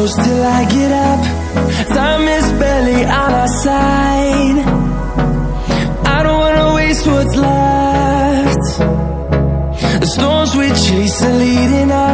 close till I get up. Time is barely on our side. I don't wanna waste what's left. The storms we chase are leading us.